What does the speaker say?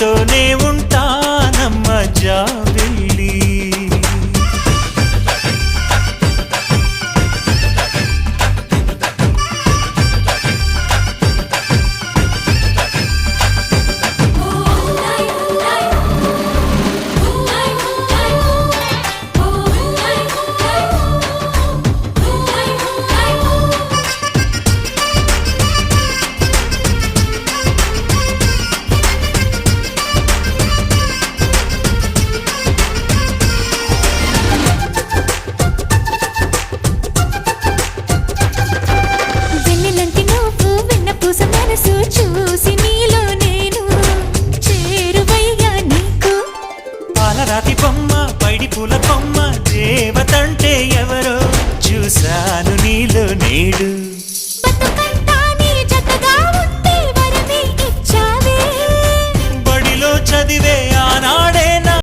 నీతోనే ఉంటానమ్మ జాబిల్లి. చూసి నీలో నేను చేరువయ్యా నీకు. పాలరాతి బొమ్మ పైడి పూల కొమ్మ దేవతంటే ఎవరో చూశాను నీలో నేడు.